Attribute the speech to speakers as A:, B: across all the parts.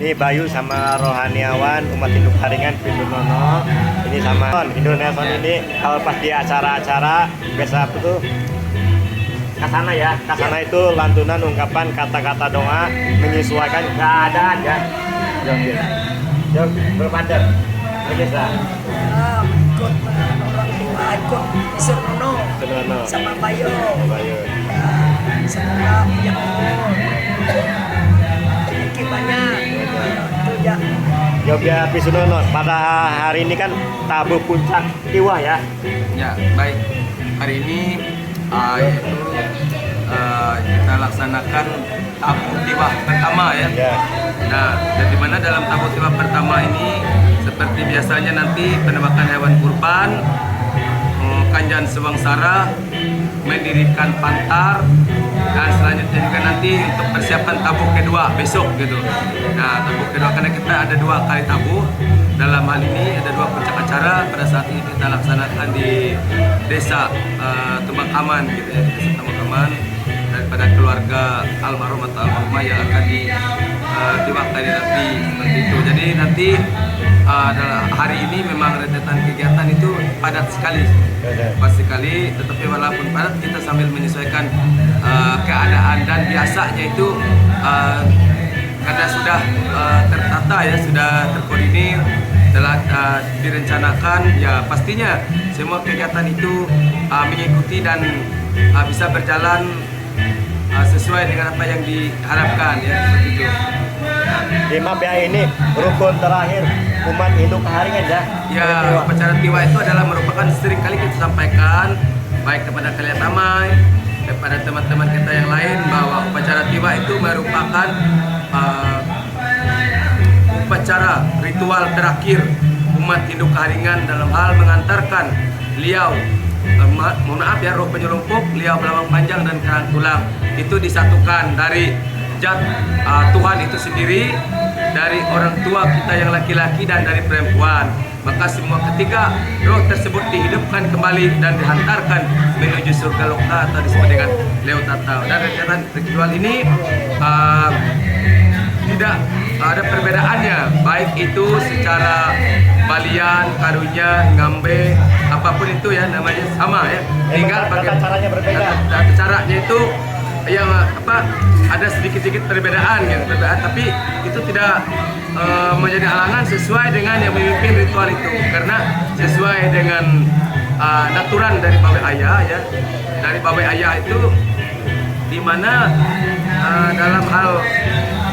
A: Ini Bayu sama rohaniawan umat Hindu Karingan Pindunono. Ini sama Indonesia ini kalau pas di acara-acara biasa apa tuh? Kasana ya, kasana itu lantunan ungkapan kata-kata doa menyesuaikan keadaan ya. Jom berpadat. Biasa.
B: Ikut orang tua, ikut Surno sama Bayu. Semoga punya umur, sedikit banyak. Itu ya.
A: Jogja Pisunono pada hari ini kan tabuh puncak Tiwah ya.
C: Ya, baik. Hari ini yaitu kita laksanakan tabuh tiwah pertama ya. Nah, dan di mana dalam tabuh tiwah pertama ini seperti biasanya nanti penembakan hewan kurban, kanjan sewangsara, mendirikan pantar, dan selanjutnya juga nanti untuk persiapan tabuh kedua besok gitu. Nah, tabuh kedua karena kita ada 2 kali tabuh. Dalam hal ini ada 2 puncak acara. Pada saat ini kita laksanakan di desa Tumakaman gitu ya, desa Tumakaman daripada keluarga almarhum atau almarhumah yang akan diwakili nanti seperti itu. Jadi nanti hari ini memang rentetan kegiatan itu padat sekali, tetapi walaupun padat kita sambil menyesuaikan keadaan dan biasanya itu karena sudah tertata ya, sudah terkoordinir, telah direncanakan ya, pastinya semua kegiatan itu mengikuti dan bisa berjalan sesuai dengan apa yang diharapkan ya, seperti itu.
A: Maaf ya, ini rukun terakhir umat Hindu Kaharingan ya.
C: Ya, upacara Tiwah itu adalah merupakan sering kali kita sampaikan baik kepada kalian Tamai, kepada teman-teman kita yang lain bahwa upacara Tiwah itu merupakan upacara ritual terakhir umat Hindu Kaharingan dalam hal mengantarkan beliau, mohon maaf ya, roh penyelumpuk, beliau belawang panjang dan karang tulang itu disatukan dari zat Tuhan itu sendiri, dari orang tua kita yang laki-laki dan dari perempuan. Maka semua ketiga roh tersebut dihidupkan kembali dan dihantarkan menuju surga loka atau disebut dengan Leo Tatau. Dan kegiatan ritual ini tidak ada perbedaannya, baik itu secara balian, karunya, ngambe, apapun itu ya, namanya sama ya. Tinggal
A: bagaimana caranya berbeda.
C: Caranya itu yang ada sedikit-sedikit perbedaan gitu, tapi itu tidak menjadi halangan sesuai dengan yang memimpin ritual itu, karena sesuai dengan aturan dari Bawe Ayah ya, dari Bawe Ayah itu di mana dalam hal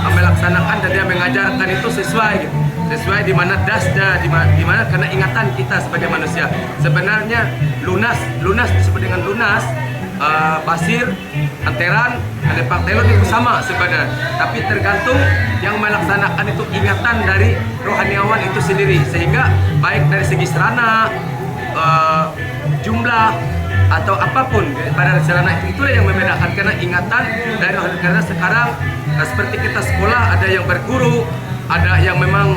C: melaksanakan dan dia mengajarkan itu sesuai gitu, sesuai di mana dasnya, di mana karena ingatan kita sebagai manusia sebenarnya lunas disebut dengan lunas. Pasir, anteran, Alepang Telon itu sama sebenarnya, tapi tergantung yang melaksanakan itu ingatan dari rohaniawan itu sendiri, sehingga baik dari segi serana, jumlah atau apapun pada serana itulah yang membedakan, karena ingatan dari rohani. Karena sekarang seperti kita sekolah ada yang berguru, ada yang memang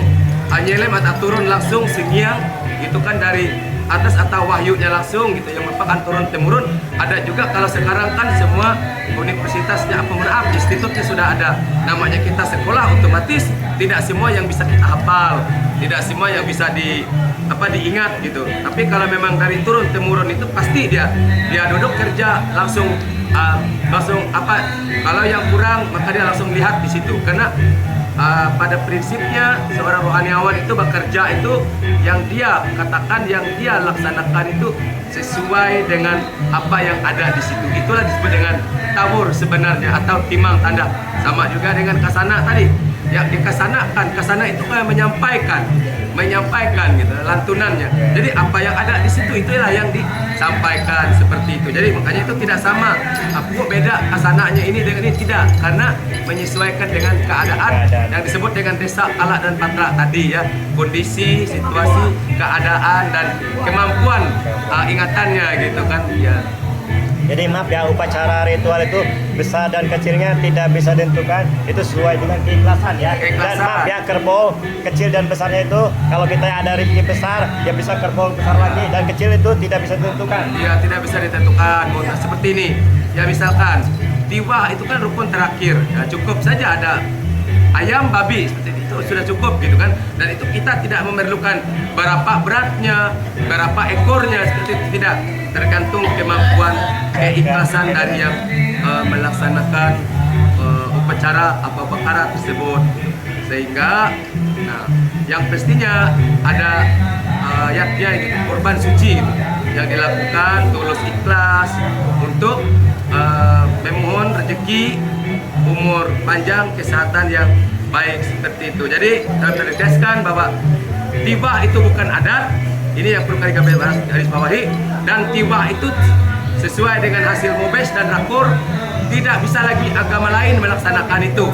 C: nyelem atau turun langsung singiang, itu kan dari atas atau wahyunya langsung gitu, yang merupakan turun-temurun. Ada juga kalau sekarang kan semua universitasnya institutnya sudah ada, namanya kita sekolah, otomatis tidak semua yang bisa kita hafal, tidak semua yang bisa diingat gitu. Tapi kalau memang dari turun-temurun itu pasti dia duduk kerja langsung kalau yang kurang maka dia langsung lihat di situ, karena pada prinsipnya seorang rohaniawan itu bekerja itu yang dia katakan, yang dia laksanakan itu sesuai dengan apa yang ada di situ. Itulah disebut dengan tabur sebenarnya, atau timang tanda. Sama juga dengan kasana tadi, yang dikasanakan. Kasana itu kayak menyampaikan gitu lantunannya. Jadi apa yang ada di situ itulah yang disampaikan seperti itu. Jadi makanya itu tidak sama. Kok beda kasananya ini dengan ini, tidak, karena menyesuaikan dengan keadaan yang disebut dengan desa Alak dan Patra tadi ya, kondisi, situasi, keadaan dan kemampuan ingatannya gitu kan ya.
A: Jadi maaf ya, upacara ritual itu besar dan kecilnya tidak bisa ditentukan, itu sesuai dengan keikhlasan ya. Dan maaf ya, kerbau kecil dan besarnya itu kalau kita ada rezeki besar, ya bisa kerbau besar lagi, dan kecil itu tidak bisa ditentukan.
C: Iya, tidak bisa ditentukan. Seperti ini, ya misalkan Tiwah itu kan rukun terakhir, ya, cukup saja ada ayam, babi seperti itu pun sudah cukup gitu kan. Dan itu kita tidak memerlukan berapa beratnya, berapa ekornya, seperti itu tidak. Tergantung kemampuan, keikhlasan dari yang melaksanakan upacara atau bakara tersebut. Sehingga nah, yang pastinya ada ayatnya gitu, korban suci gitu, yang dilakukan tulus ikhlas untuk memohon rezeki, umur panjang, kesehatan yang baik seperti itu. Jadi dalam menegaskan bahwa tibah itu bukan adat, ini yang perlu kami garis bawahi, dan tibah itu sesuai dengan hasil mubes dan rakor, tidak bisa lagi agama lain melaksanakan itu.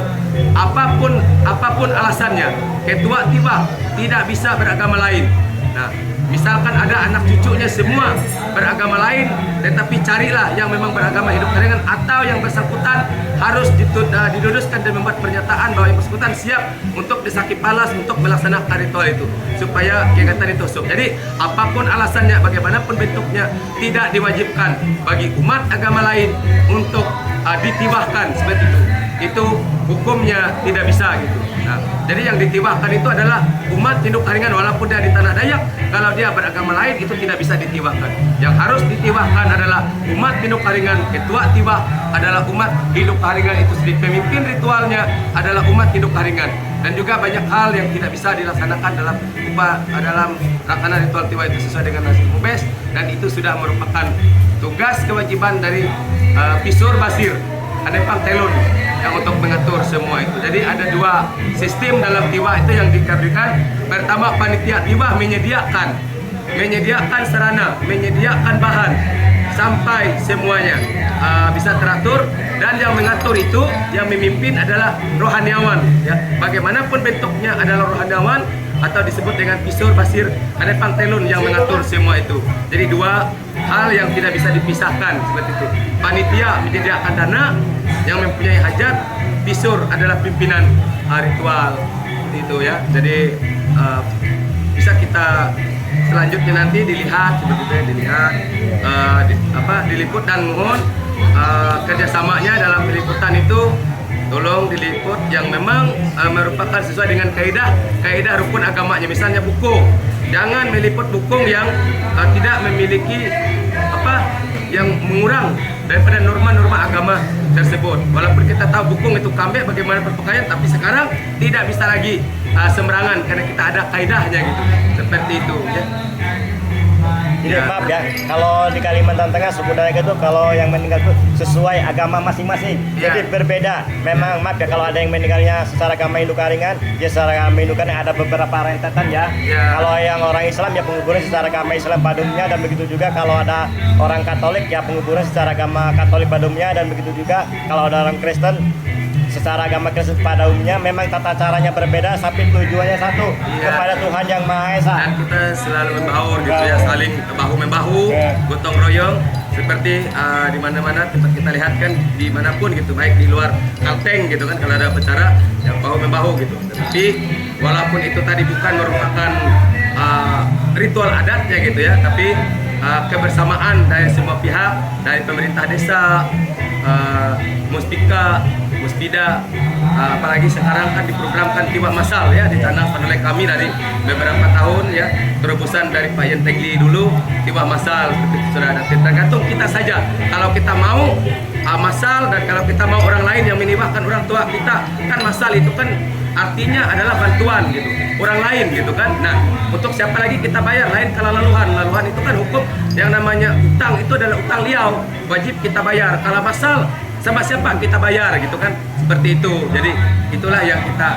C: Apapun alasannya, ketua tibah tidak bisa beragama lain. Nah, misalkan ada anak cucunya semua beragama lain, tetapi carilah yang memang beragama hidup keringan, atau yang bersangkutan harus diduduskan dan membuat pernyataan bahwa yang bersangkutan siap untuk disakit palas untuk melaksanakan ritual itu, supaya kegiatan itu sub. Jadi apapun alasannya, bagaimanapun bentuknya, tidak diwajibkan bagi umat agama lain untuk ditibahkan seperti itu. Itu hukumnya tidak bisa gitu. Nah, jadi yang ditibahkan itu adalah umat Hindu Karingan, walaupun dia di tanah Dayak. Kalau dia beragama lain itu tidak bisa ditibahkan. Yang harus ditibahkan adalah umat Hindu Karingan. Ketua tibah adalah umat Hindu Karingan itu sendiri. Pemimpin ritualnya adalah umat Hindu Karingan. Dan juga banyak hal yang tidak bisa dilaksanakan dalam rakanan ritual tibah itu sesuai dengan hasil mubes, dan itu sudah merupakan tugas kewajiban dari Pisur Basir Anepang Telun yang untuk mengatur semua itu. Jadi ada dua sistem dalam tibah itu yang dikabarkan. Pertama, panitia tibah menyediakan sarana, menyediakan bahan sampai semuanya bisa teratur, dan yang mengatur itu, yang memimpin adalah rohaniawan. Ya, bagaimanapun bentuknya adalah rohaniawan atau disebut dengan Pisur Basir Anepang Telun yang mengatur semua itu. Jadi dua hal yang tidak bisa dipisahkan seperti itu. Panitia menyediakan dana, yang mempunyai hajat, Pisur adalah pimpinan ritual itu ya. Jadi bisa kita selanjutnya nanti dilihat seperti itu ya, diliput, dan mohon kerjasamanya dalam peliputan itu tolong diliput yang memang merupakan sesuai dengan kaidah rukun agamanya. Misalnya buku, jangan meliput buku yang tidak memiliki yang mengurang daripada norma-norma agama tersebut. Walaupun kita tahu bukung itu kambek bagaimana berpakaian, tapi sekarang tidak bisa lagi sembarangan karena kita ada kaidahnya gitu. Seperti itu ya.
A: Jadi maaf ya, kalau di Kalimantan Tengah suku Dayak itu kalau yang meninggal itu sesuai agama masing-masing. Jadi berbeda. Memang maaf ya, kalau ada yang meninggalnya secara agama Hindu Karingan, ya secara agama Hindu Karingan ada beberapa rentetan ya. Kalau yang orang Islam ya penguburan secara agama Islam padumnya, dan begitu juga kalau ada orang Katolik ya penguburan secara agama Katolik padumnya, dan begitu juga kalau ada orang Kristen secara agama Kristen pada umumnya. Memang tata caranya berbeda, tapi tujuannya satu, kepada Tuhan Yang Maha Esa.
C: Dan kita selalu membaur gitu ya, saling bahu-membahu, gotong royong, seperti di mana-mana tempat kita lihat kan, dimanapun gitu, baik di luar Kalteng gitu kan, kalau ada acara yang bahu-membahu gitu. Tapi walaupun itu tadi bukan merupakan ritual adatnya gitu ya, tapi kebersamaan dari semua pihak, dari pemerintah desa, Muspika, Muspida, apalagi sekarang kan diprogramkan tibah masal ya di tanah Panolek kami dari beberapa tahun ya, terobosan dari Pak Yen Tegli dulu, tibah masal seperti itu sudah ada. Tergantung kita saja, kalau kita mau masal, dan kalau kita mau orang lain yang menibahkan orang tua kita, kan masal itu kan artinya adalah bantuan gitu, orang lain gitu kan. Nah, untuk siapa lagi kita bayar, lain kalau laluhan itu kan hukum yang namanya utang, itu adalah utang liau, wajib kita bayar. Kalau masal sama siapa kita bayar gitu kan, seperti itu. Jadi itulah yang kita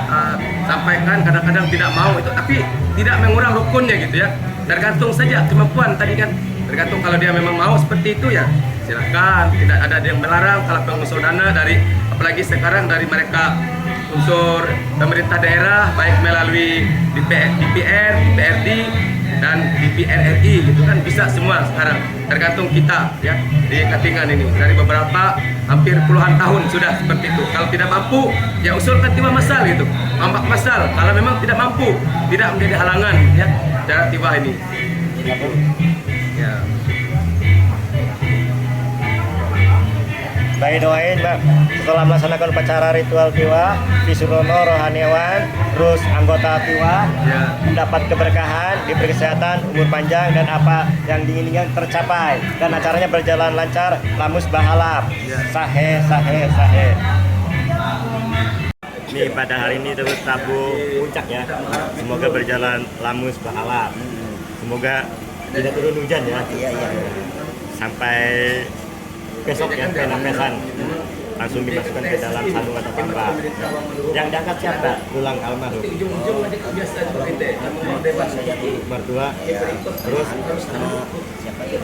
C: sampaikan. Kadang-kadang tidak mau itu, tapi tidak mengurang rukunnya gitu ya. Tergantung saja kemampuan tadi kan, tergantung kalau dia memang mau seperti itu ya silakan, tidak ada yang melarang. Kalau pengusul dana dari, apalagi sekarang dari mereka unsur pemerintah daerah, baik melalui DPR, DPRD, dan DPR RI gitu kan, bisa semua sekarang. Tergantung kita ya di Katingan ini, dari beberapa hampir puluhan tahun sudah seperti itu. Kalau tidak mampu ya usulkan tibah masal gitu, ambak masal. Kalau memang tidak mampu, tidak menjadi halangan ya cara tibah ini ya.
A: Baik, doain Bang, setelah melaksanakan upacara ritual Tiwa, Pisurono rohaniawan, terus anggota Tiwa
C: Ya.
A: dapat keberkahan, diberi kesehatan, umur panjang, dan apa yang diinginkan tercapai, dan acaranya berjalan lancar, lamus bahalap.
C: Ya.
A: Sahe sahe sahe. Ini pada hari ini terus tabu puncak ya, semoga berjalan lamus bahalap, semoga tidak turun hujan ya.
B: Iya, iya.
A: Sampai besok ya, penamesan langsung dimasukkan ke dalam sandung atau tambak. Yang diangkat siapa? Tulang almarhum. Mertua. Terus
B: Siapa ya?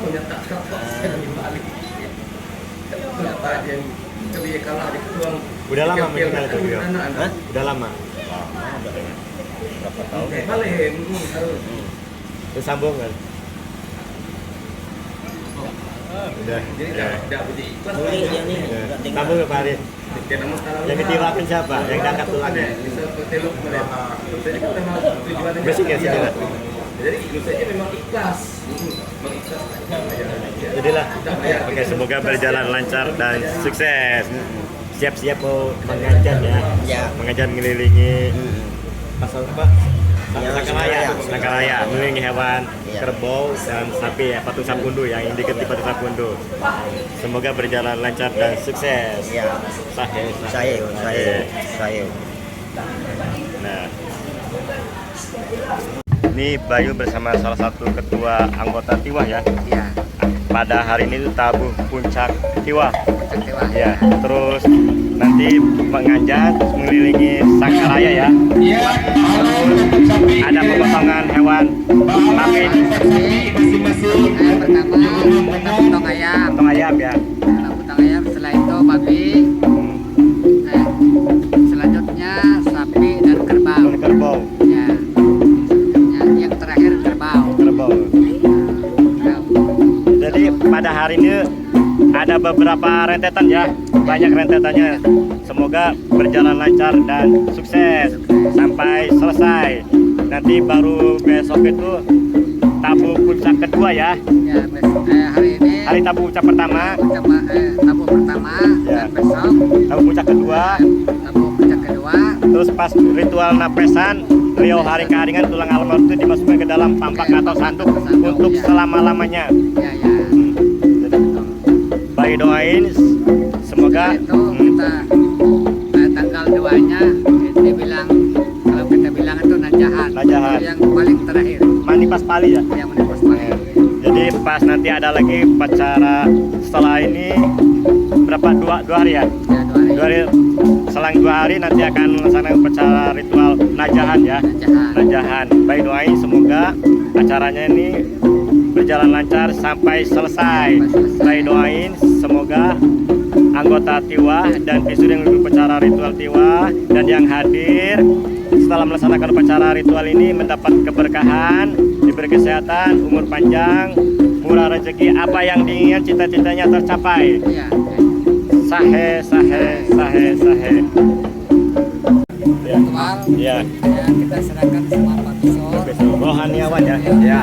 A: udah lama meninggal itu beliau.
B: Hah?
A: Udah lama.
B: Berapa tahun?
A: Terus sambung kan? Udah. Ya.
B: Boleh dia nih.
A: Ya.
B: Nggak tinggal.
A: Sambung ke Pak Haris. Yang ditiwakin siapa? Yang diangkat tulangnya? Basic ya sini lah.
C: Jadi saya memang ikhlas.
A: Jadilah. Oke, semoga berjalan lancar dan sukses. Siap-siap mau mengajar ya.
B: Ya.
A: Mengajar mengelilingi pasal apa?
B: Ya,
A: Sakaraya,
B: Sakaraya.
A: Sakaraya, mengelilingi hewan
B: Ya.
A: kerbau dan sapi ya, patung sapundu yang diganti patung sapundu. Semoga berjalan lancar dan sukses.
B: Ya.
A: Sahe,
B: Saya,
A: Oke.
B: saya.
A: Nah, ini Bayu bersama salah satu ketua anggota Tiwa ya.
B: Iya.
A: Pada hari ini itu tabuh puncak Tiwa.
B: Puncak Dewa.
A: Ya, terus nanti mengajar mengelilingi Sakaraya ya. Terus ada pemotongan hewan sapi,
D: Pertama potong ayam,
A: potong ayam ya.
D: potong ayam. Setelah itu babi, selanjutnya sapi dan kerbau.
A: Potong kerbau,
D: Ya, selanjutnya yang terakhir kerbau.
A: kerbau. Jadi pada hari ini ada beberapa rentetan ya, banyak rentetannya. Semoga berjalan lancar dan sukses sampai selesai. Nanti baru besok itu tabu puncak kedua ya.
D: Ya, hari ini
A: Hari tabu puncak pertama,
D: tabu pertama
A: Ya.
D: dan besok
A: tabu puncak kedua,
D: tabu puncak kedua.
A: terus pas ritual napesan, beliau hari keharingan tulang almarhum itu dimasukkan ke dalam tampak atau sanduk untuk selama-lamanya.
D: Ya, ya.
A: Baik, doain semoga
D: Itu kita tanggal 2-nya kita bilang, kalau kita bilang itu najahan.
A: Najahan.
D: Itu yang paling terakhir
A: mani pas pali ya.
D: yang menembus paling.
A: Jadi pas nanti ada lagi upacara setelah ini berapa dua hari ya?
D: Ya, 2 hari.
A: 2 hari, selang 2 hari nanti akan melaksanakan upacara ritual najahan ya.
D: Najahan.
A: Najahan. Baik, doain semoga acaranya ini berjalan lancar sampai selesai. Baik, doain semoga anggota Tiwa dan Pisur yang mengikuti upacara ritual Tiwa dan yang hadir setelah melaksanakan upacara ritual ini mendapat keberkahan, diberi kesehatan, umur panjang, murah rezeki, apa yang diinginkan cita-citanya tercapai.
D: Iya.
A: Sahe, sahe, sahe, sahe. Ya,
D: Ritual
A: ya.
D: ya kita serahkan sama Pak Pisor.
A: Rohaniawan ya.
D: Ya.
A: Ya.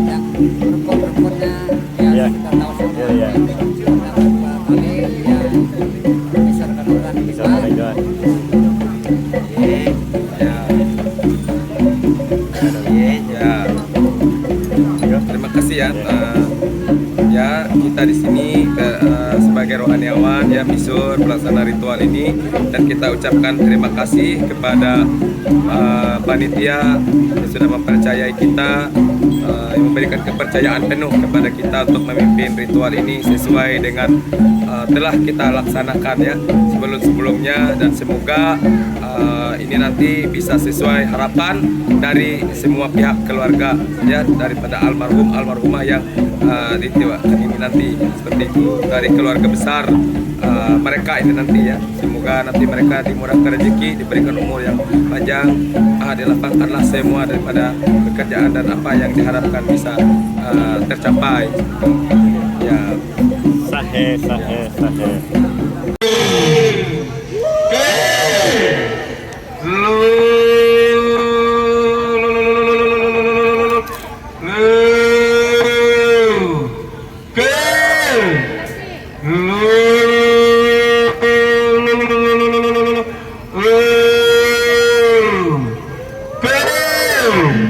D: Yang rukun-rukunnya
A: Ya.
D: ya kita tahu semua.
A: Ya, ya.
D: Beberapa kali ya Pisor kan orang
A: Bisa
D: Tiwa.
A: mengajar.
C: Ya, terima kasih ya. Ya, kita di sini sebagai rohaniawan ya Pisur pelaksana ritual ini, dan kita ucapkan terima kasih kepada panitia yang sudah mempercayai kita, yang memberikan kepercayaan penuh kepada kita untuk memimpin ritual ini sesuai dengan telah kita laksanakan ya sebelum-sebelumnya, dan semoga ini nanti bisa sesuai harapan dari semua pihak keluarga ya, daripada almarhumah yang ditiwakan ini nanti, seperti itu dari keluarga besar mereka ini nanti ya. Semoga nanti mereka dimurahkan rezeki, diberikan umur yang panjang, dilapangkanlah semua daripada pekerjaan dan apa yang diharapkan bisa tercapai ya.
A: Sahe, sahe, sahe.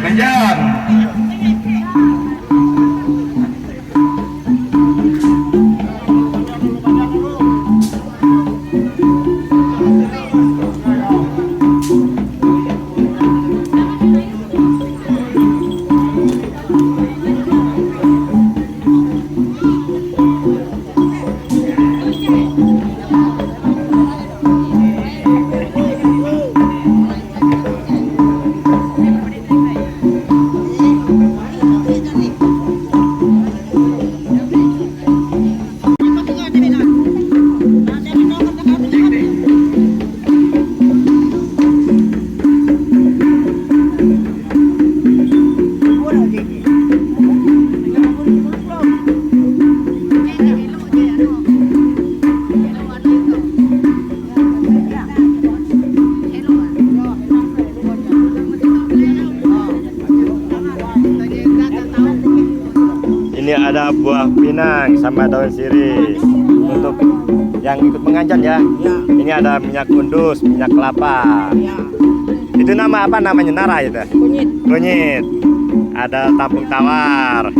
C: Kejar.
A: Ini ada buah pinang sama daun sirih untuk yang ikut mengajan ya. Ini ada minyak undus, minyak kelapa. Itu nama apa namanya, nara itu?
E: Kunyit.
A: Kunyit. Ada tampung tawar.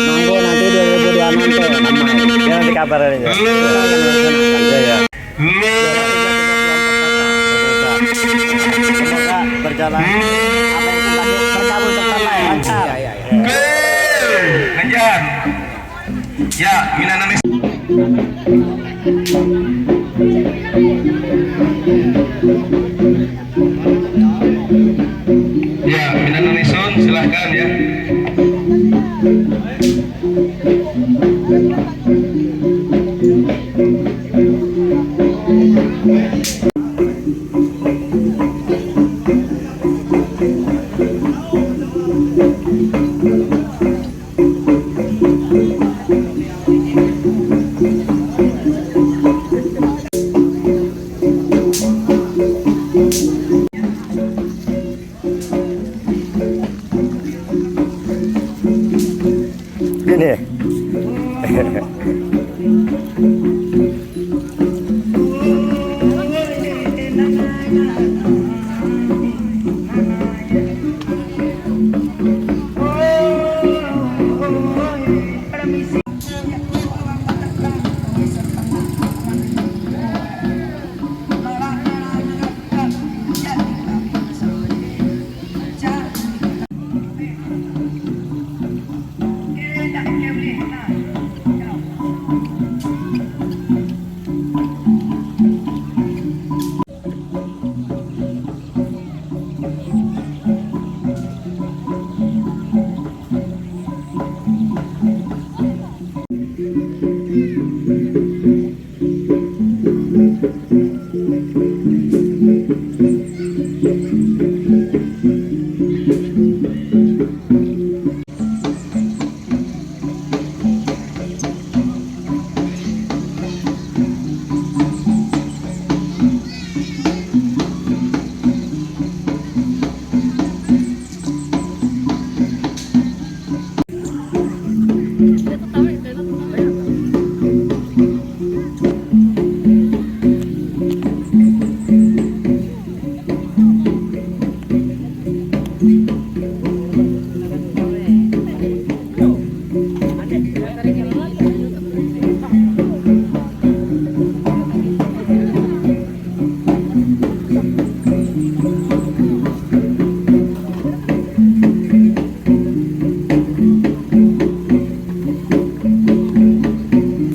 B: Monggo nanti 2026 damai.
A: Ya nanti kabarin ya.
B: Kita akan melaksanakan.
A: Ya ya. Semoga berjalan apa yang kita berkabul bersama ya lancar.
B: Ya.
C: Lanjut. Ya, Minanamis. Ya, Minanamison silahkan ya.
A: Gini.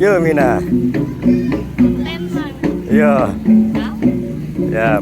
A: Yo Mina. Yo. Ya.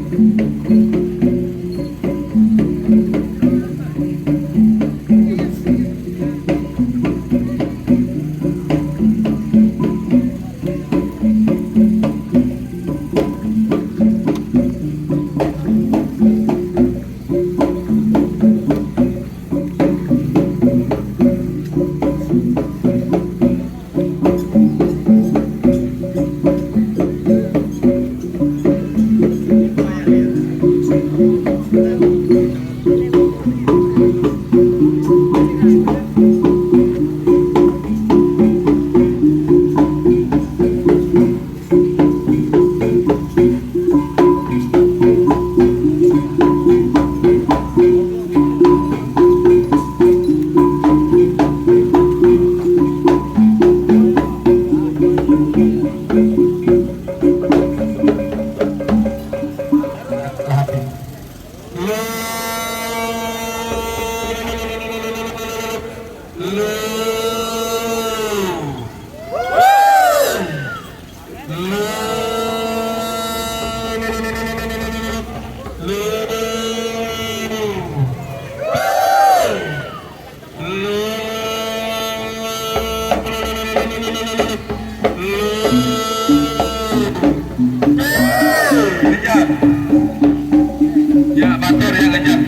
C: Ya, batur ya ngajak.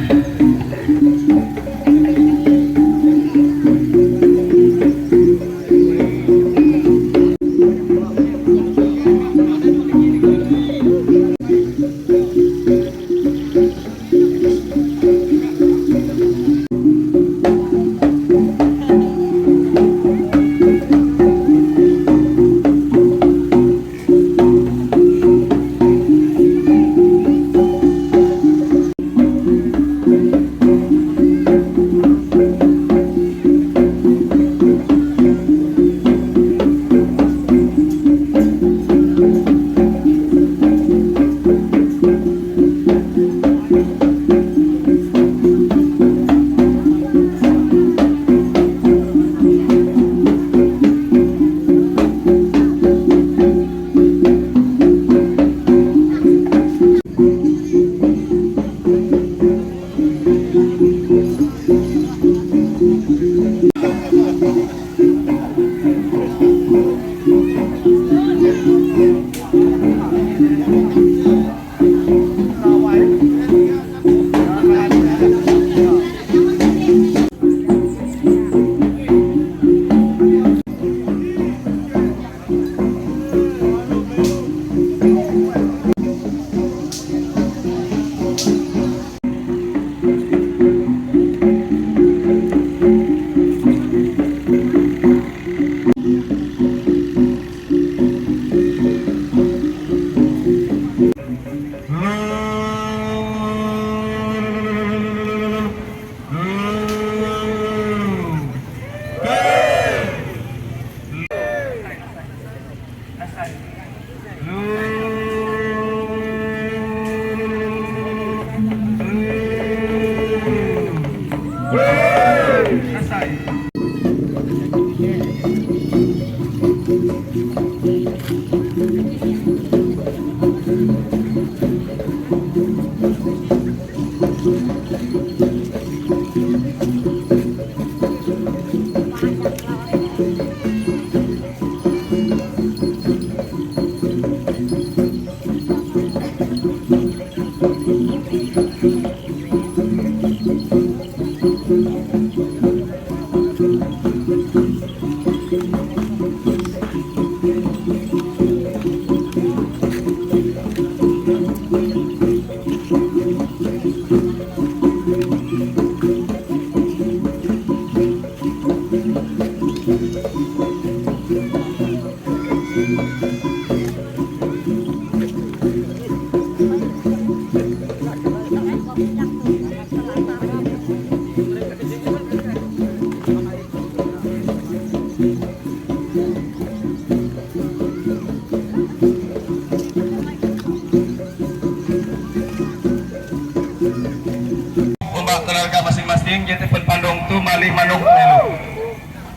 C: Umbak keluarga masing-masing jadi penpandong tu malih manuk melu.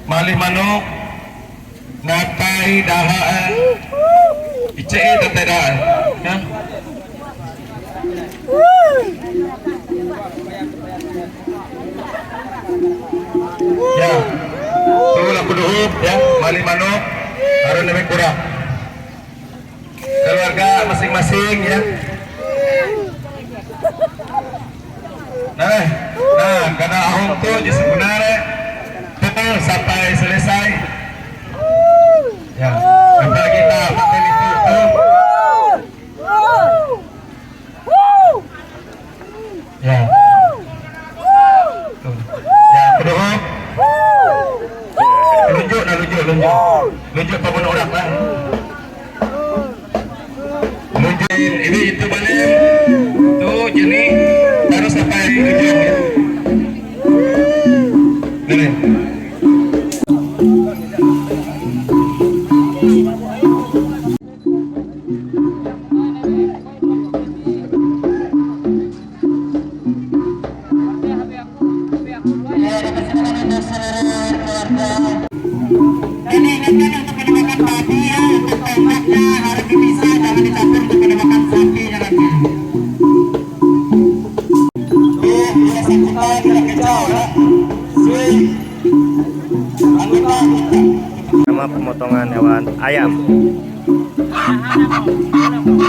C: Malih manuk nakai dahaan icei tatai dahaan ya. Ya, tu lah kuduhub ya, malih manuk harus lebih kurang. Keluarga masing-masing ya. Nah, karena ahong tu sebenarnya betul sampai selesai. Ya, sampai kita pakai itu tu. Ya. Tuh. Ya, kuduhub. Lunjuk pun orang lah. Lunjuk ini itu balik. Tuh jadi harus sampai ujung ya. Nih.
B: Ini ingatkan untuk menemukan babi ya, untuk tembaknya harus dipisah, jangan dicampur untuk menemukan sapinya nanti. Bisa saksikan tidak kecau ya. Anggota
A: Sama pemotongan hewan ayam.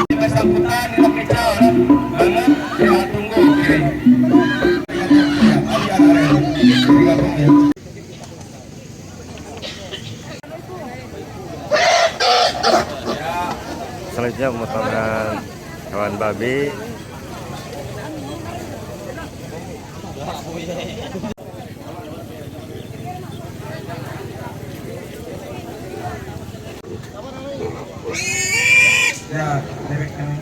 C: Bersangkutan tidak kecau ya. Banget ya tunggu.
A: Selanjutnya pemotongan hewan babi.
C: Ya, dewek kami.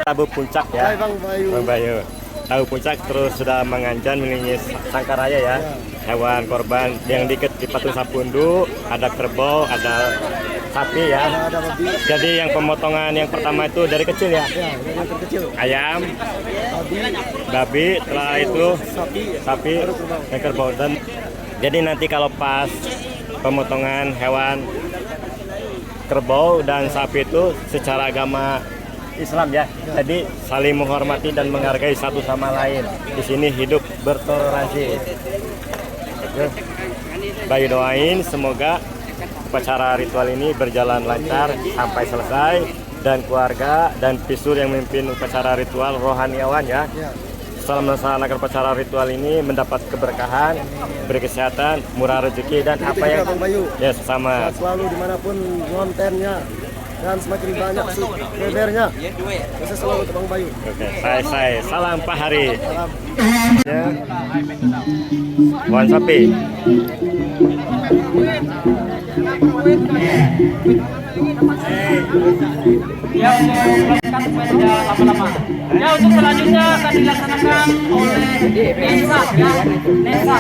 A: Tabu Puncak ya.
B: Bang Bayu.
A: Bang Bayu. Tahu Puncak terus sudah menganjan melingis Sangkaraya ya. Hewan korban yang di Patung Sapundu, ada kerbau, ada sapi ya.
B: Ada babi.
A: Jadi yang pemotongan yang pertama itu dari kecil ya.
B: Ya, yang terkecil.
A: Ayam,
B: Babi,
A: babi, setelah itu
B: sapi.
A: dan kerbau. Dan jadi nanti kalau pas pemotongan hewan kerbau dan sapi itu secara agama Islam ya. Jadi saling menghormati dan menghargai satu sama lain. Di sini hidup bertoleransi. Oke. Bayu doain semoga upacara ritual ini berjalan lancar sampai selesai dan keluarga dan Pisur yang memimpin upacara ritual rohaniawan ya. Setelah melaksanakan upacara ritual ini mendapat keberkahan, berkesehatan, murah rezeki dan apa yang ya sesama.
B: Selalu dimanapun kontennya dan semakin banyak subscribernya. Saya selalu untuk Bang Bayu.
A: Oke, saya salam Pak Hari. Ya. Wan sapi.
E: Ya, lama-lama. Ya, untuk selanjutnya akan dilaksanakan oleh Nesa ya, Nesa.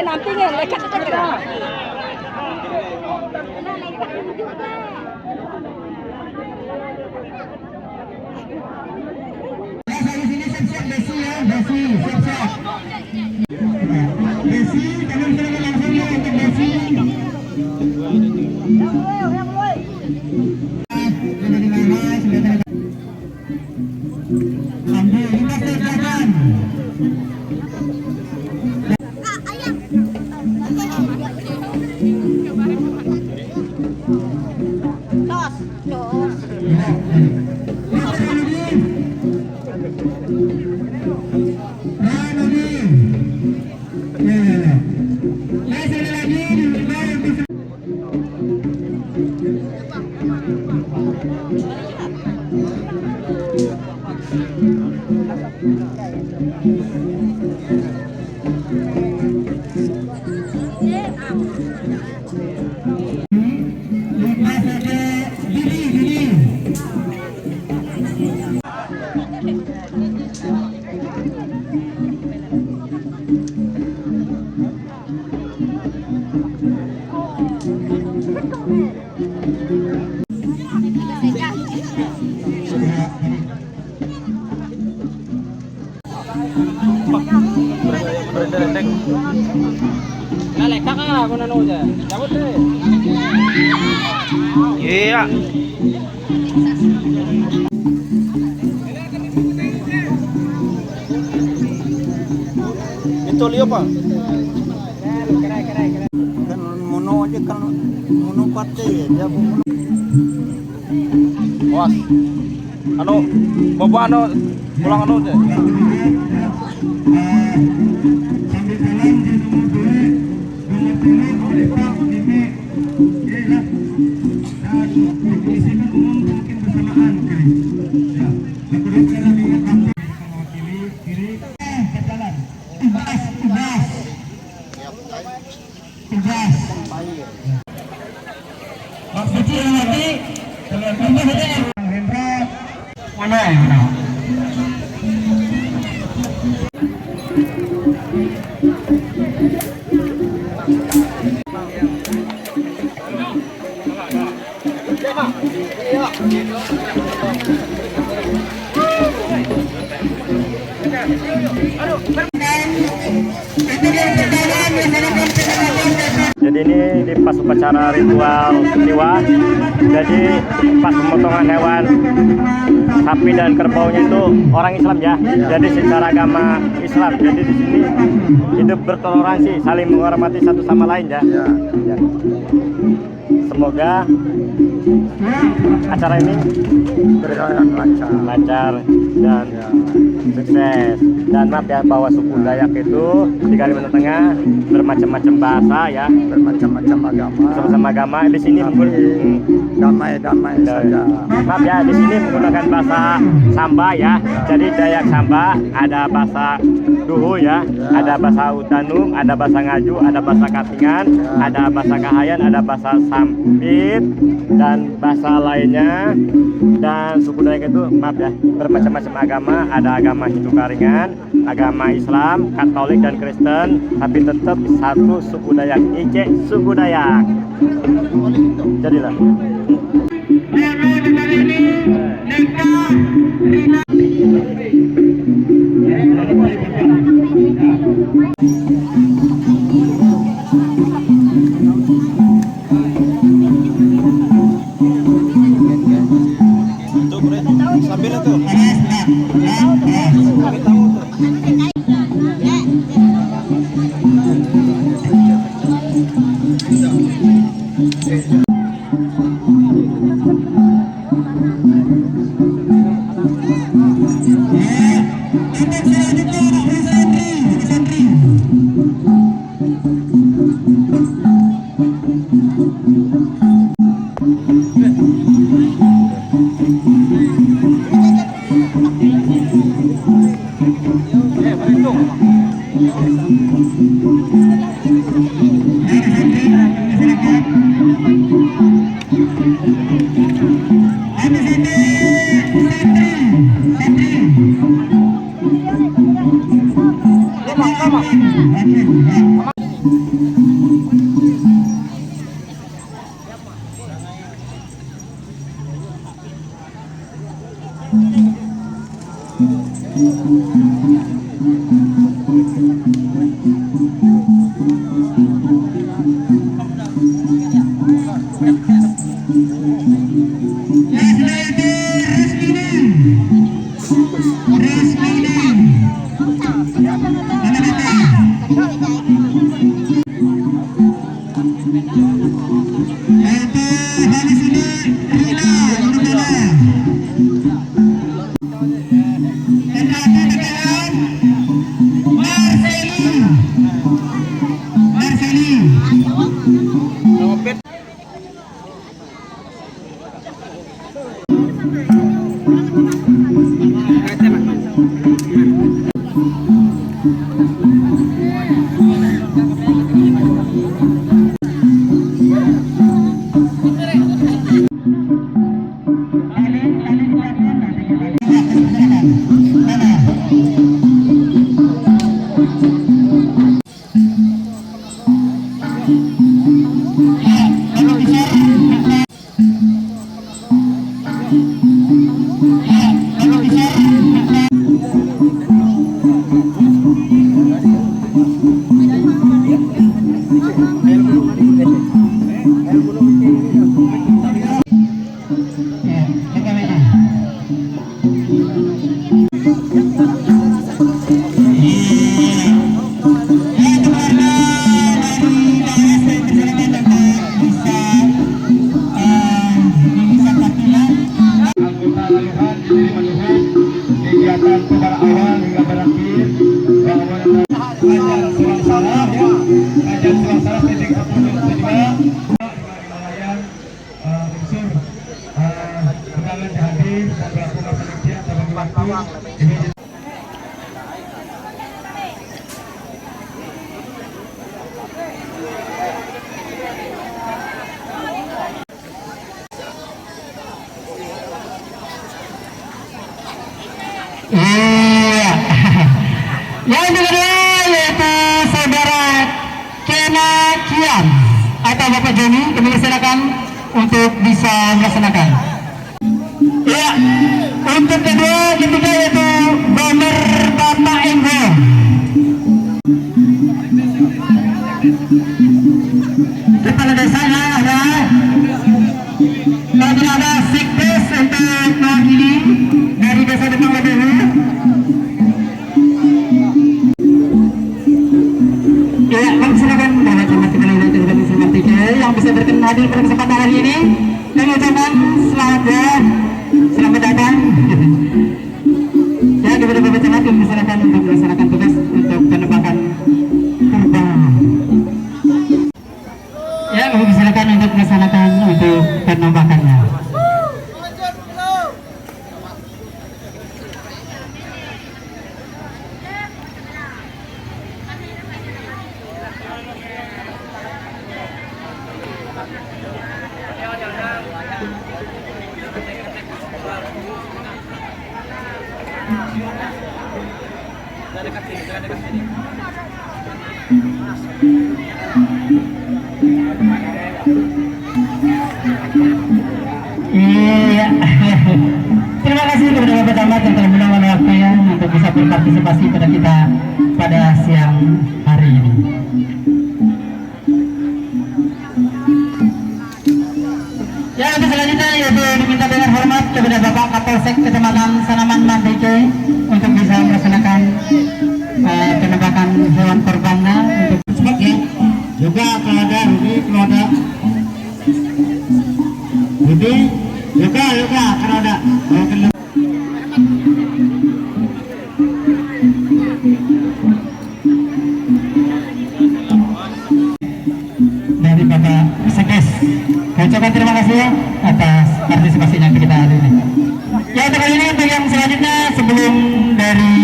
F: Nampingin, lekat juga.
A: Iya. Itu lihat Pak. Kan mono aja kan mono partai dia mono. Was. Anu, bawa anu pulang anu aja. Jadi ini di pas upacara ritual Tiwa. Jadi pas pemotongan hewan sapi dan kerbaunya itu orang Islam ya. Jadi secara agama Islam. Jadi di sini hidup bertoleransi, saling menghormati satu sama lain ya. Ya. Semoga acara ini berjalan lancar dan sukses. Dan maaf ya bahwa suku Dayak itu di Kalimantan Tengah bermacam-macam bahasa ya, bermacam-macam agama. Sama-sama agama di sini damai-damai saja. Maaf ya di sini menggunakan bahasa Samba ya. Jadi Dayak Samba, ada bahasa Duhu ya, ada bahasa Utanum, ada bahasa Ngaju, ada bahasa Katingan, ada bahasa Kahayan, ada bahasa Sampit dan bahasa lainnya. Dan suku Dayak itu maaf ya bermacam-macam agama, ada agama Hindu Karingan, agama Islam, Katolik dan Kristen, tapi tetap satu suku Dayak, Icek suku Dayak. Jadilah. Sambil itu.
B: Iya. Yang kedua yaitu saudara Kena Kian atau Bapak Joni, kami silakan untuk bisa melaksanakan. Ya, untuk kedua ketiga yaitu Bomber Bapak Enggo. Kepala desanya ada, tadi ada Sikdes untuk mewakili dari desa Demak Lebehu. Ya, kami silakan Bapak Camat Kepala Wilayah Kabupaten Sleman 3 yang bisa berkenan hadir pada kesempatan hari ini. Kami ucapkan selamat datang. Ya, kepada Bapak Camat kami silakan untuk melaksanakan tugas untuk penembakan kurban. Ya, kami silakan untuk melaksanakan untuk penembakannya. Iya. Terima kasih kepada Bapak Camat yang telah meluangkan waktunya untuk bisa berpartisipasi pada kita pada siang hari ini. Ya, untuk selanjutnya yaitu diminta dengan hormat kepada Bapak Kapolsek Kecamatan Sanaman Mandike untuk bisa melaksanakan penembakan hewan korbannya untuk cepat ya. Juga kepada Rudi kepada Rudi juga kepada dari Bapak Sekdes. Kami ucapkan terima kasih atas partisipasinya ke kita hari ini. Ya, untuk kali ini untuk yang selanjutnya sebelum dari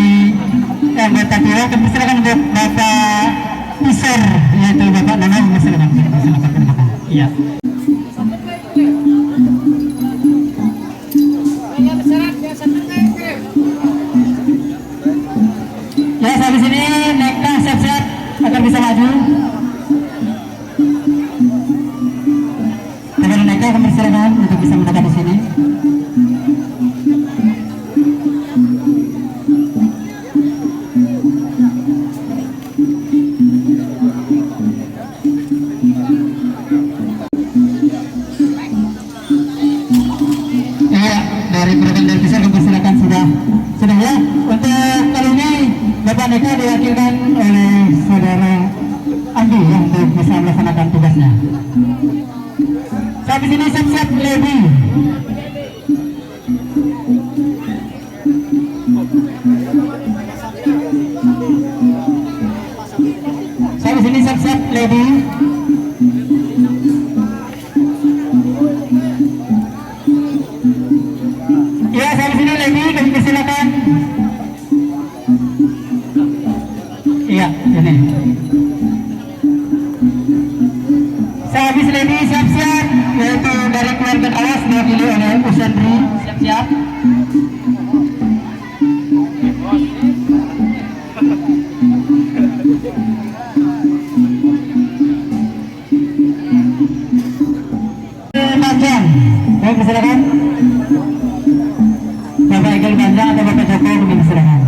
B: anggota Dewa kami silakan untuk Bapak Isor yaitu Bapak Nanang silakan penembakan. Iya. Ya, sampai sini Neka siap-siap agar bisa maju. Teman Neka kami silakan untuk bisa mendekat di sini. Sudah ya, untuk kali ini Bapak Neka diwakilkan oleh Saudara Andi yang untuk bisa melaksanakan tugasnya. Sampai sini siap-siap Levi. Sampai sini siap-siap Levi. Ya, sampai sini Levi, kami persilakan. Iya, ini. Sehabis lady siap-siap, yaitu dari keluarga Tawas mewakili oleh Usandri, siap-siap. Banjang, baik silakan. Bapak Iqbal Banjang atau Bapak Joko mungkin silakan.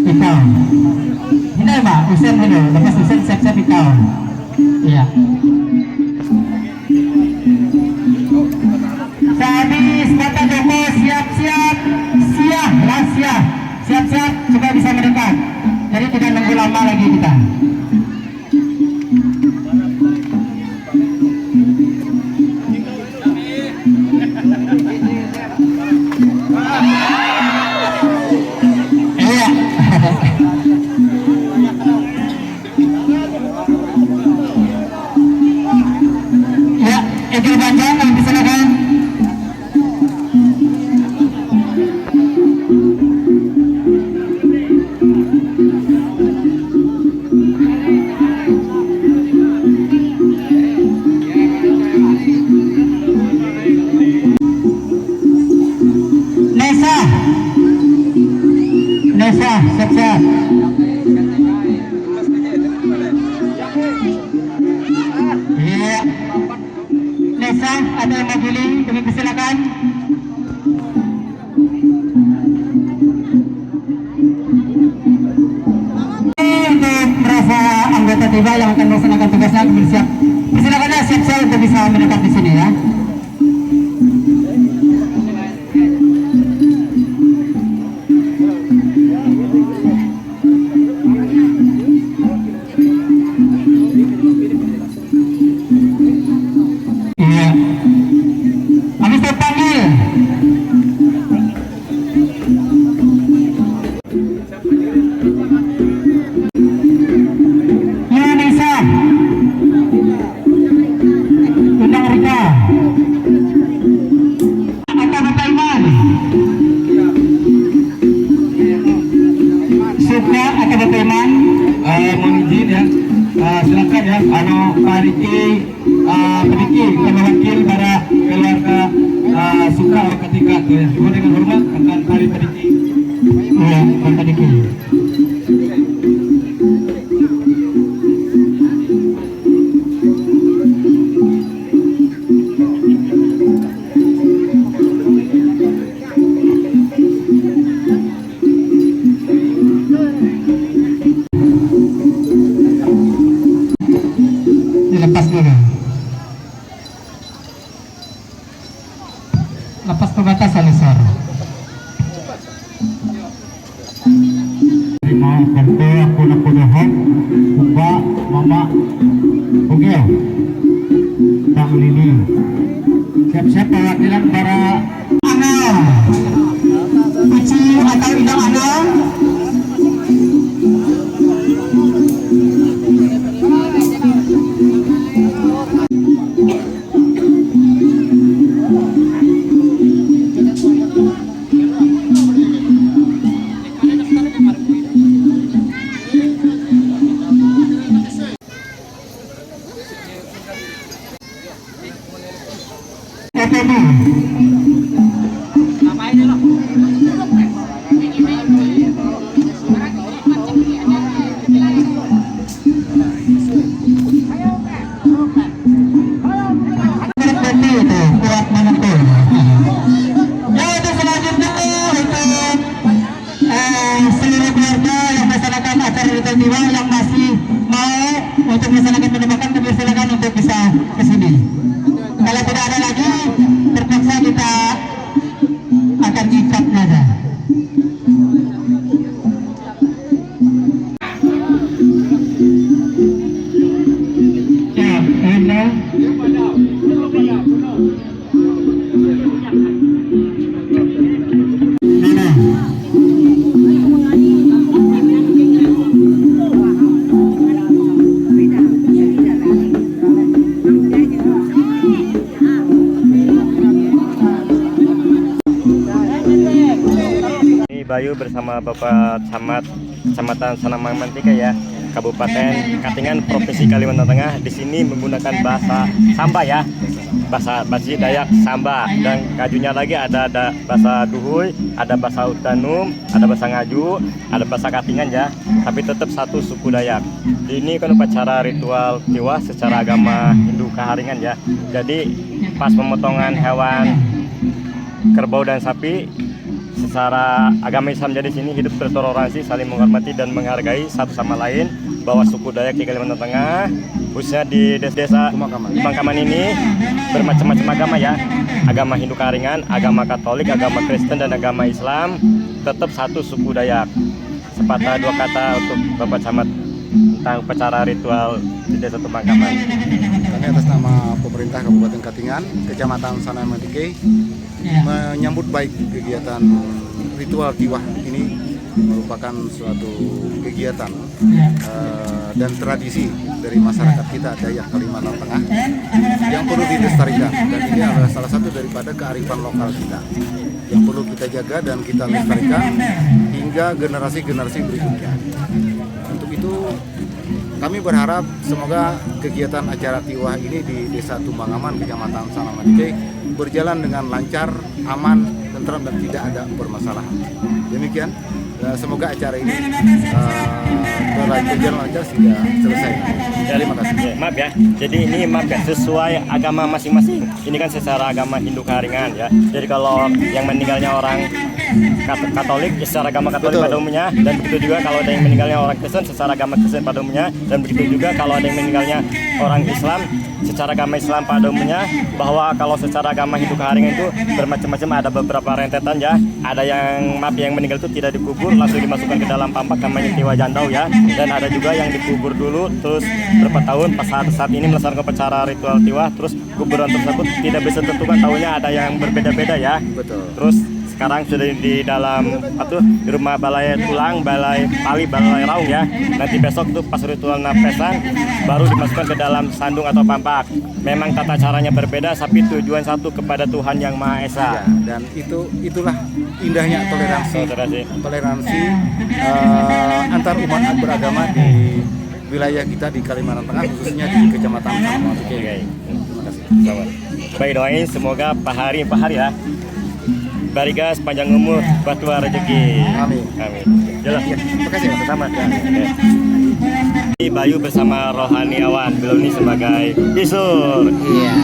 B: Ikau, ini Pak, usen dulu, lepas usen siap-siap ikau. Iya. Sehabis Bapak Joko siap-siap, siap-siap, coba bisa mendekat. Jadi tidak nunggu lama lagi kita. Iya. Ya, Iqbal Banjang kami persilakan. Nesa, siap-siap. Iya. Nesa, ada yang mau giling, kami persilakan. Untuk merasa anggota tiba yang akan melaksanakan tugasnya, bersiap. Persilakan ya, siap-siap untuk bisa mendekat di sini ya. Iya. Habis terpanggil. Ya Nisa. Undang Rika. Atau Bapak Iman. Suka atau Bapak Iman.
G: Mohon izin ya, silakan ya, Pak Riki, kami wakil para keluarga Suka ketika tuh ya, mohon dengan hormat akan Pak Riki.
B: Iya, Bapak Diki. Dilepas dulu. Lepas perbatasan Sar. Terima bantu aku nak kudohon, buka mama, bugil, tak lini. Siap-siap perwakilan para anak, kuci atau indang anak. FPB
A: Bayu bersama Bapak Camat Kecamatan Sanamang Mantika ya, Kabupaten Katingan, Provinsi Kalimantan Tengah. Di sini menggunakan bahasa Samba ya, bahasa Dayak Samba, dan kajunya lagi ada bahasa Duhui, ada bahasa Utanum, ada bahasa Ngaju, ada bahasa Katingan ya, tapi tetap satu suku Dayak. Ini kan upacara ritual Tiwah secara agama Hindu Kaharingan ya. Jadi pas pemotongan hewan kerbau dan sapi secara agama Islam, jadi sini hidup bertoleransi, saling menghormati dan menghargai satu sama lain, bahwa suku Dayak di Kalimantan Tengah, khususnya di desa Pemakaman ini bermacam-macam agama ya, agama Hindu Kaharingan, agama Katolik, agama Kristen, dan agama Islam, tetap satu suku Dayak. Sepatah dua kata untuk Bapak Camat tentang upacara ritual di desa Pemakaman.
H: Kami atas nama pemerintah Kabupaten Katingan, Kecamatan Sanamang Mantika, menyambut baik kegiatan ritual Tiwah ini. Merupakan suatu kegiatan dan tradisi dari masyarakat kita Dayak Kalimantan Tengah yang perlu dilestarikan, dan ini adalah salah satu daripada kearifan lokal kita yang perlu kita jaga dan kita lestarikan hingga generasi-generasi berikutnya. Untuk itu kami berharap semoga kegiatan acara Tiwah ini di Desa Tumbangaman, Kecamatan Sanamang Mantika berjalan dengan lancar, aman, tentram, dan tidak ada permasalahan. Demikian. Semoga acara ini berjalan lancar sehingga selesai. Terima kasih.
A: Maaf ya, jadi ini maaf ya, sesuai agama masing-masing. Ini kan secara agama Hindu Kaharingan ya. Jadi kalau yang meninggalnya orang Katolik secara agama Katolik pada umumnya, dan begitu juga kalau ada yang meninggalnya orang Kristen secara agama Kristen pada umumnya, dan begitu juga kalau ada yang meninggalnya orang Islam secara agama Islam pada umumnya. Bahwa kalau secara agama Hindu Kaharingan itu bermacam-macam, ada beberapa rentetan ya. Ada yang maaf yang meninggal itu tidak dikubur, langsung dimasukkan ke dalam pampak namanya Tiwah Jandau ya, dan ada juga yang dikubur dulu terus berapa tahun pas saat ini melaksanakan upacara ritual Tiwah, terus kuburan tersebut tidak bisa tentukan tahunnya, ada yang berbeda-beda ya.
H: Betul.
A: Terus sekarang sudah di dalam di rumah balai tulang, balai pali, balai raung ya. Nanti besok tuh pas ritual napesan baru dimasukkan ke dalam sandung atau pampak. Memang tata caranya berbeda, tapi tujuan satu, kepada Tuhan Yang Maha Esa.
H: Ya, dan itulah indahnya toleransi antar umat beragama di wilayah kita di Kalimantan Tengah, khususnya di Kecamatan Sanamang Mantika. Terima kasih.
A: Baik, doain semoga Pak Hari ya barigas panjang umur, batua rezeki.
H: Amin.
A: Jelas.
H: Terima kasih.
A: Sama. Bayu bersama Rohaniawan, beliau ini sebagai pisur,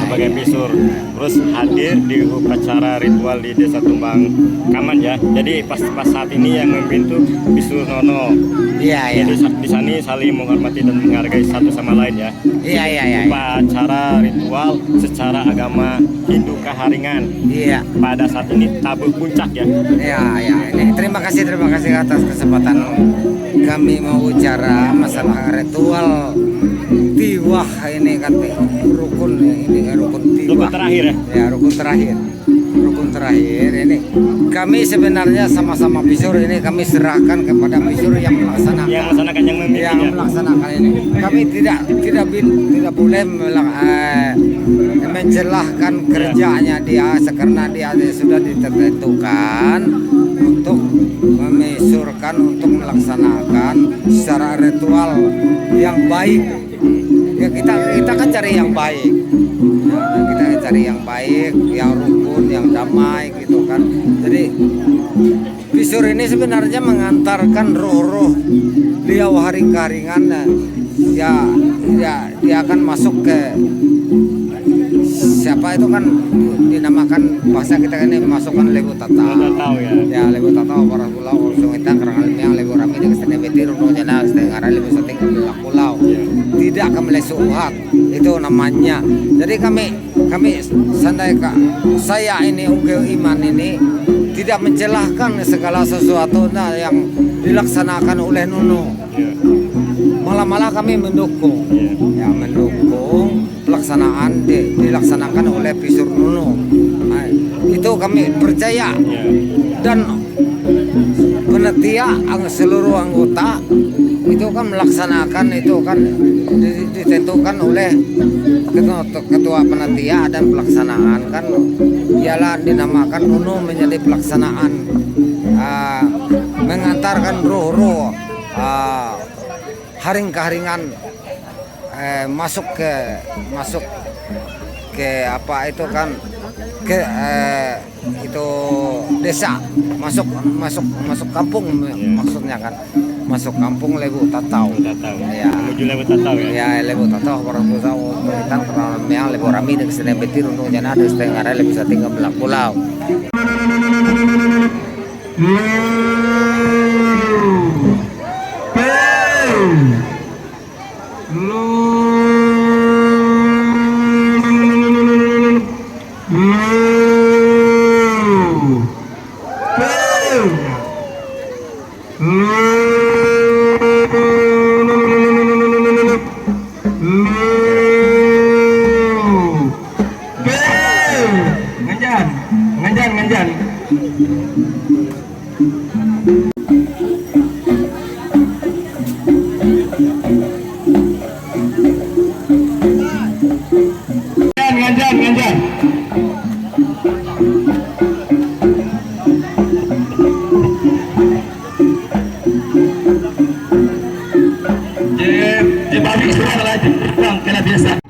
A: sebagai pisur, terus hadir di upacara ritual di Desa Tumbangaman ya. Jadi pas saat ini yang memimpin tuh Pisur Nono. Jadi di sini saling menghormati dan menghargai satu sama lain ya. Upacara ritual secara agama Hindu Kaharingan. Pada saat ini tabuh puncak ya.
D: Ini terima kasih atas kesempatan kami mau bicara masalah ritual Tiwah ini kan rukun Tiwah. Rukun terakhir ini kami sebenarnya sama-sama pisur ini kami serahkan kepada pisur yang melaksanakan melaksanakan ini. Kami tidak boleh mencelahkan kerjanya dia, karena dia sudah ditentukan untuk memisurkan, untuk melaksanakan secara ritual yang baik ya. Kita kan cari yang baik ya, kita cari yang baik, yang rukun, yang damai gitu kan. Jadi pisur ini sebenarnya mengantarkan roh-roh beliau Kaharingan ya, dia akan masuk ke siapa itu kan dinamakan bahasa kita ini masukkan Lebu Tatau ya, Lebu Tatau para pulau sungitang kerang yang Lebu Rami di kesana betir nojana setengah Lebu Sating pulau tidak kemelesuhat itu namanya. Jadi kami sandai saya ini ungkil iman ini tidak mencelahkan segala sesuatu yang dilaksanakan oleh Nunu, malah kami mendukung ya, mendukung pelaksanaan dilaksanakan oleh Pisur Nunu. Nah, itu kami percaya dan panitia seluruh anggota itu kan melaksanakan, itu kan ditentukan oleh ketua panitia dan pelaksanaan kan ialah dinamakan Nunu menjadi pelaksanaan memancarkan roh-roh haring-keharingan masuk ke apa itu kan ke itu desa masuk kampung maksudnya kan masuk kampung Lebu Tatau ya
A: Menuju Lebu Tatau ya.
D: ya Lebu Tatau orang tua pemerintahan karena memang Lebu Rami dan Kesenian Betir untuk jana ada setengah hari bisa tinggal belah pulau.
G: Nganjan. Nganjan. Di balik semua lagi, bang, kena biasa.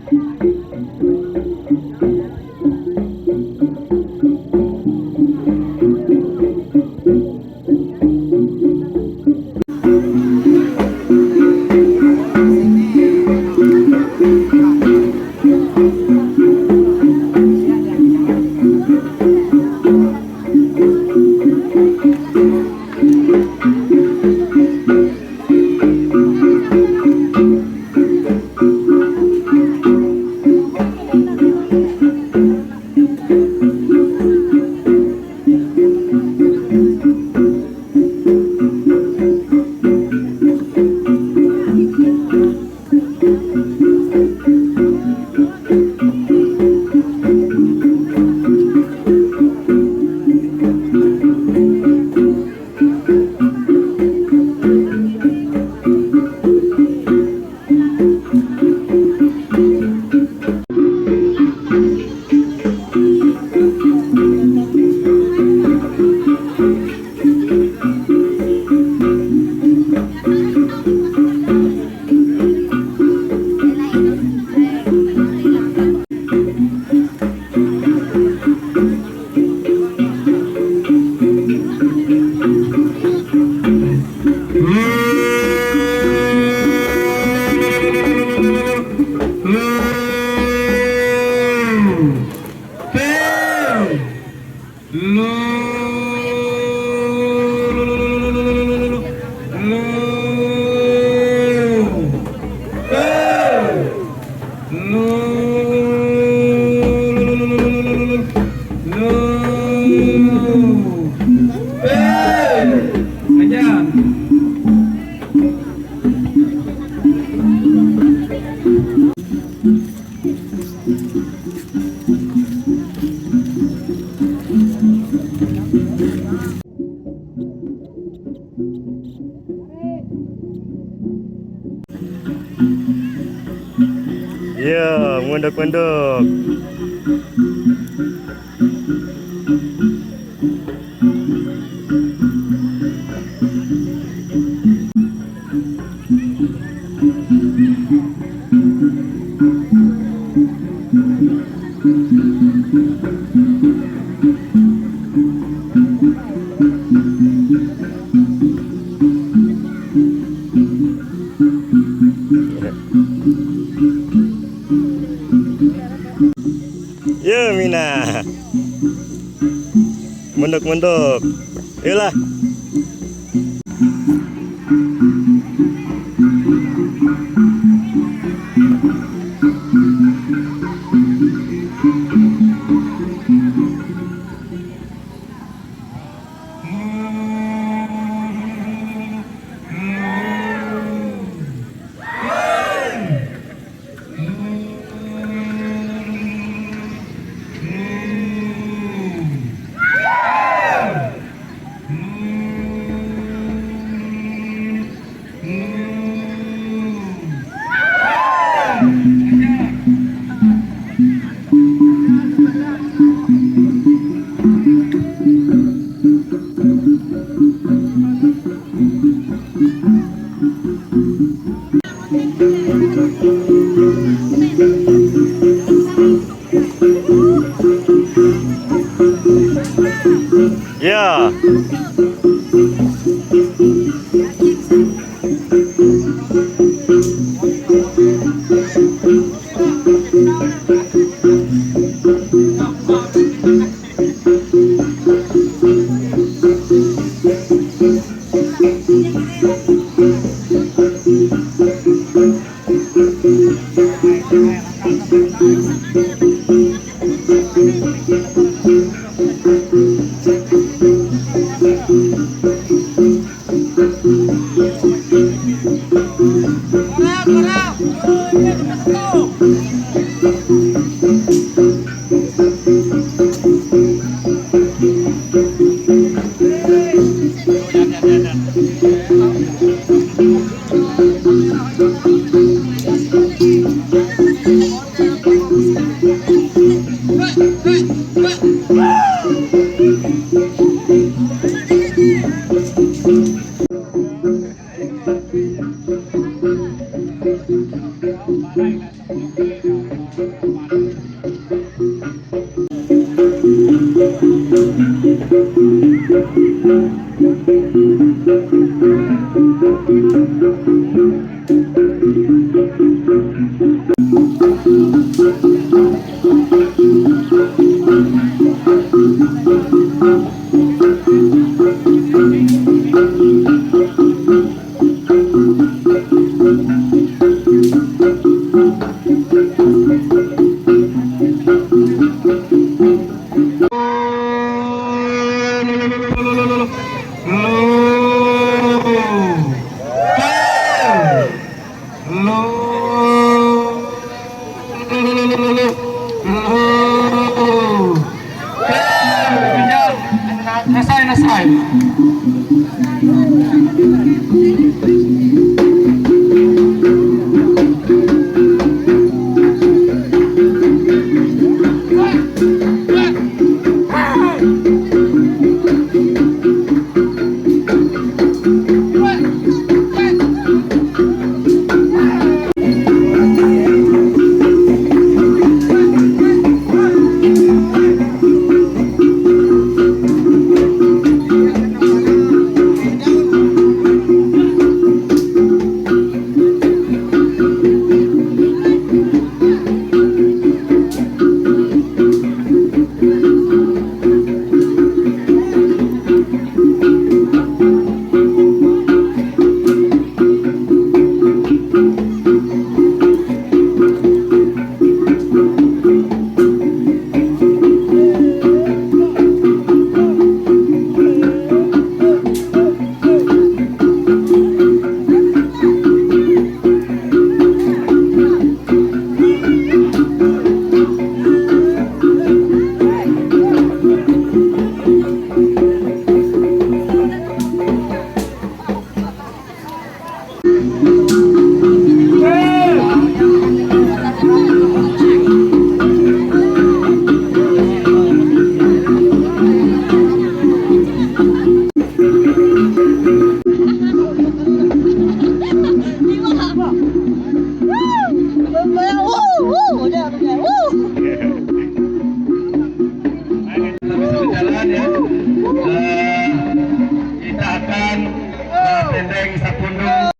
A: Iya, munduk-munduk. Ya Mina, munduk-munduk, yolah.